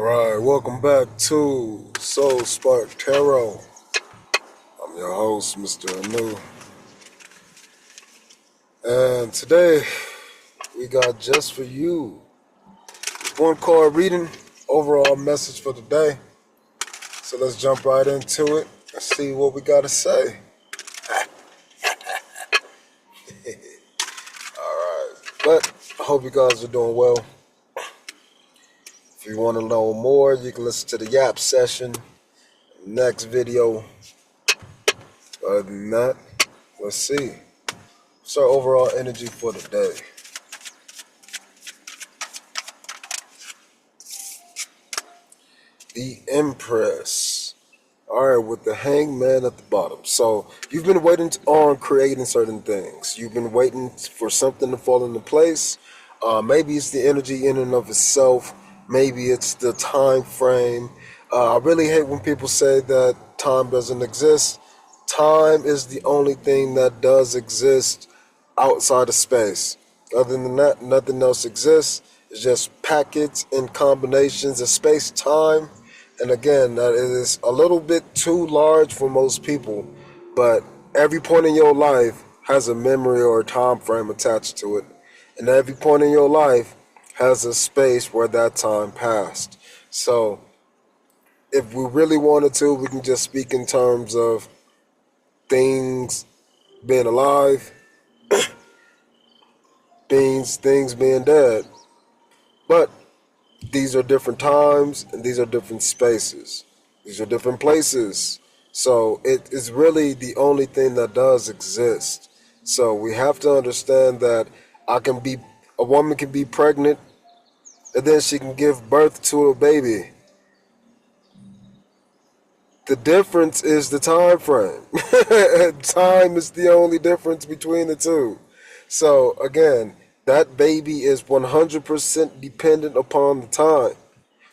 Alright, welcome back to Soul Spark Tarot. I'm your host, Mr. Anu. And today, we got just for you one card reading, overall message for the day. So let's jump right into it and see what we got to say. Alright, but I hope you guys are doing well. If you want to know more, you can listen to the Yap session, next video. Other than that, let's see. What's our overall energy for the day? The Empress. Alright, with the Hangman at the bottom. So, you've been waiting on creating certain things. You've been waiting for something to fall into place. Maybe it's the energy in and of itself. Maybe it's the time frame. I really hate when people say that time doesn't exist. Time is the only thing that does exist outside of space. Other than that, nothing else exists. It's just packets and combinations of space-time. And again, that is a little bit too large for most people. But every point in your life has a memory or a time frame attached to it. And every point in your life has a space where that time passed. So, if we really wanted to, we can just speak in terms of things being alive, things being dead. But these are different times and these are different spaces. These are different places. So it is really the only thing that does exist. So we have to understand that a woman can be pregnant and then she can give birth to a baby. The difference is the time frame. Time is the only difference between the two. So again, that baby is 100% dependent upon the time.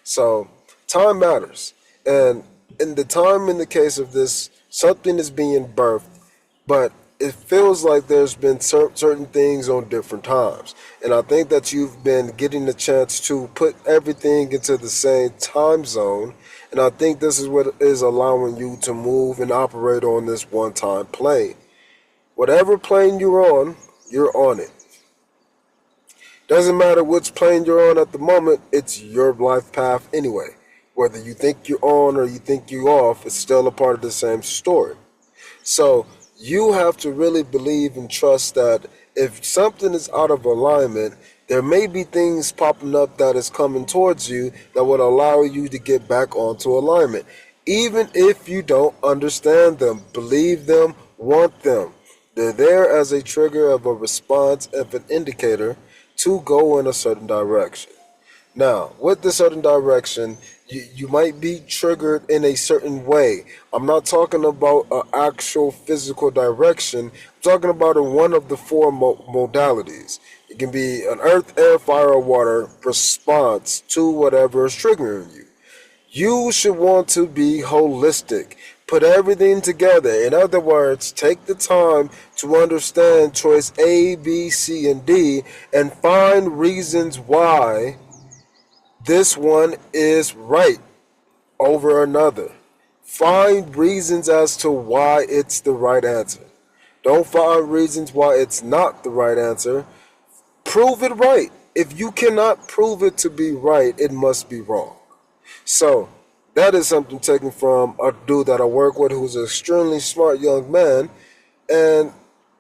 So time matters. And in the time, in the case of this, something is being birthed, but it feels like there's been certain things on different times. And I think that you've been getting the chance to put everything into the same time zone. And I think this is what is allowing you to move and operate on this one-time plane. Whatever plane you're on it. Doesn't matter which plane you're on at the moment, it's your life path anyway. Whether you think you're on or you think you're off, it's still a part of the same story. So you have to really believe and trust that if something is out of alignment, there may be things popping up that is coming towards you that would allow you to get back onto alignment. Even if you don't understand them, believe them, want them. They're there as a trigger of a response, of an indicator to go in a certain direction. Now, with the certain direction, you might be triggered in a certain way. I'm not talking about an actual physical direction. I'm talking about one of the four modalities. It can be an earth, air, fire, or water response to whatever is triggering you. You should want to be holistic. Put everything together. In other words, take the time to understand choice A, B, C, and D and find reasons why this one is right over another. Find reasons as to why it's the right answer. Don't find reasons why it's not the right answer. Prove it right. If you cannot prove it to be right, it must be wrong. So, that is something taken from a dude that I work with who's an extremely smart young man. And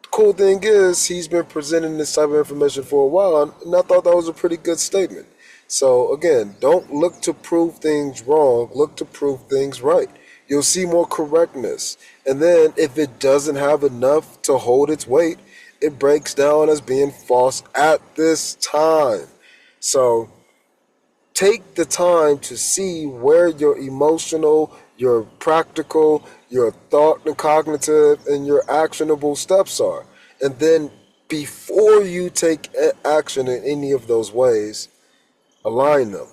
the cool thing is, he's been presenting this type of information for a while, and I thought that was a pretty good statement. So, again, don't look to prove things wrong, look to prove things right. You'll see more correctness. And then, if it doesn't have enough to hold its weight, it breaks down as being false at this time. So, take the time to see where your emotional, your practical, your thought and cognitive, and your actionable steps are. And then before you take action in any of those ways, align them.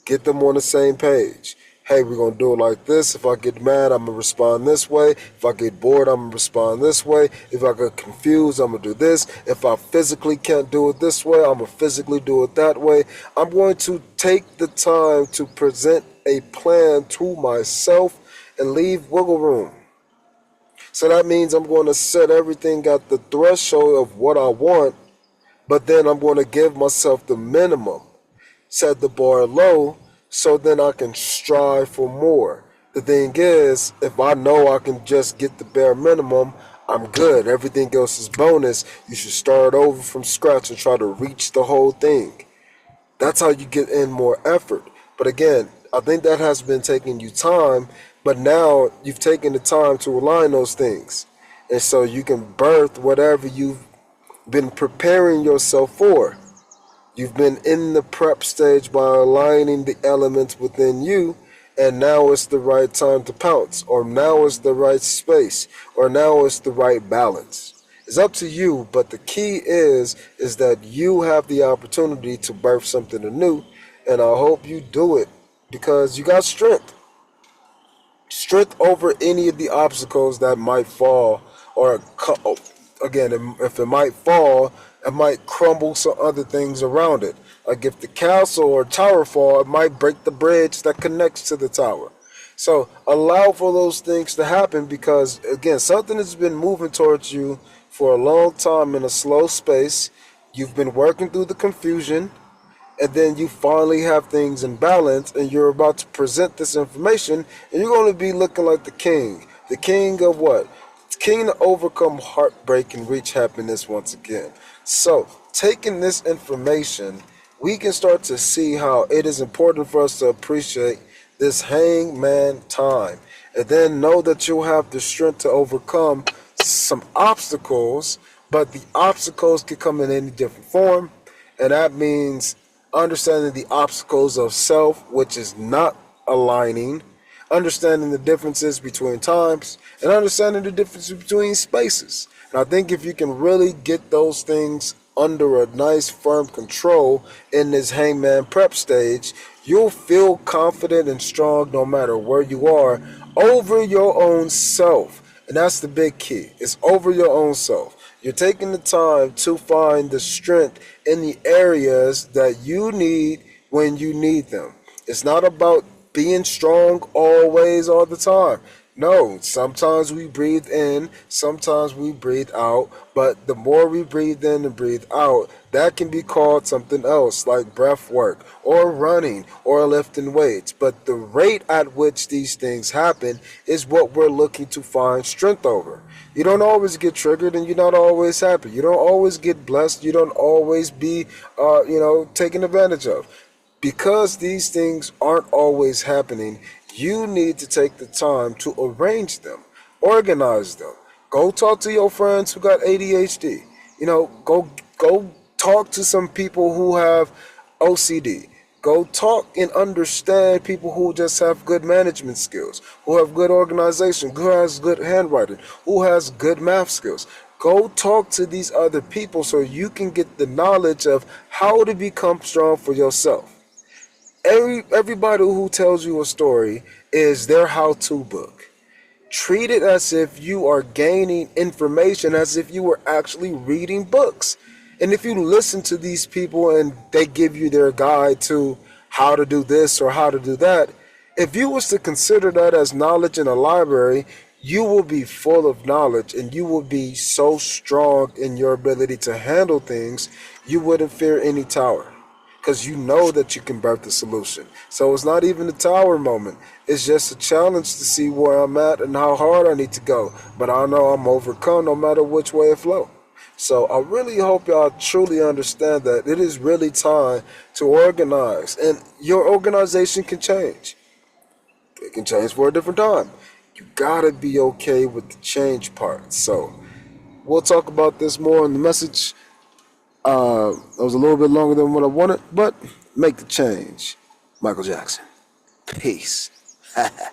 Get them on the same page. hey, we're going to do it like this. If I get mad, I'm going to respond this way. If I get bored, I'm going to respond this way. If I get confused, I'm going to do this. If I physically can't do it this way, I'm going to physically do it that way. I'm going to take the time to present a plan to myself and leave wiggle room. So that means I'm going to set everything at the threshold of what I want, but then I'm going to give myself the minimum, set the bar low, so then I can strive for more. The thing is, if I know I can just get the bare minimum, I'm good. Everything else is bonus. You should start over from scratch and try to reach the whole thing. That's how you get in more effort. But again, I think that has been taking you time, but now you've taken the time to align those things. And so you can birth whatever you've been preparing yourself for. You've been in the prep stage by aligning the elements within you, and now it's the right time to pounce, or now it's the right space, or now it's the right balance. It's up to you, but the key is that you have the opportunity to birth something anew, and I hope you do it because you got strength. Strength over any of the obstacles that might fall, or again, if it might fall, it might crumble some other things around it. Like if the castle or tower fall, it might break the bridge that connects to the tower. So allow for those things to happen because, again, something has been moving towards you for a long time in a slow space. You've been working through the confusion, and then you finally have things in balance, and you're about to present this information, and you're going to be looking like the king. The king of what? The king to overcome heartbreak and reach happiness once again. So, taking this information, we can start to see how it is important for us to appreciate this hangman time. And then know that you'll have the strength to overcome some obstacles, but the obstacles can come in any different form. And that means understanding the obstacles of self, which is not aligning, understanding the differences between times, and understanding the differences between spaces. And I think if you can really get those things under a nice firm control in this hangman prep stage, you'll feel confident and strong no matter where you are over your own self. And that's the big key. It's over your own self. You're taking the time to find the strength in the areas that you need when you need them. It's not about being strong always, all the time. No, sometimes we breathe in, sometimes we breathe out, but the more we breathe in and breathe out, that can be called something else, like breath work, or running, or lifting weights. But the rate at which these things happen is what we're looking to find strength over. You don't always get triggered, and you're not always happy. You don't always get blessed. You don't always be, taken advantage of. Because these things aren't always happening, you need to take the time to arrange them, organize them. Go talk to your friends who got ADHD. Go talk to some people who have OCD. Go talk and understand people who just have good management skills, who have good organization, who has good handwriting, who has good math skills. Go talk to these other people so you can get the knowledge of how to become strong for yourself. Everybody who tells you a story is their how-to book. Treat it as if you are gaining information, as if you were actually reading books. And if you listen to these people and they give you their guide to how to do this or how to do that, if you was to consider that as knowledge in a library, you will be full of knowledge and you will be so strong in your ability to handle things, you wouldn't fear any tower. Because you know that you can birth the solution. So it's not even a tower moment. It's just a challenge to see where I'm at and how hard I need to go. But I know I'm overcome no matter which way it flows. So I really hope y'all truly understand that it is really time to organize. And your organization can change. It can change for a different time. You gotta be okay with the change part. So we'll talk about this more in the message. It was a little bit longer than what I wanted, but make the change. Michael Jackson. Peace.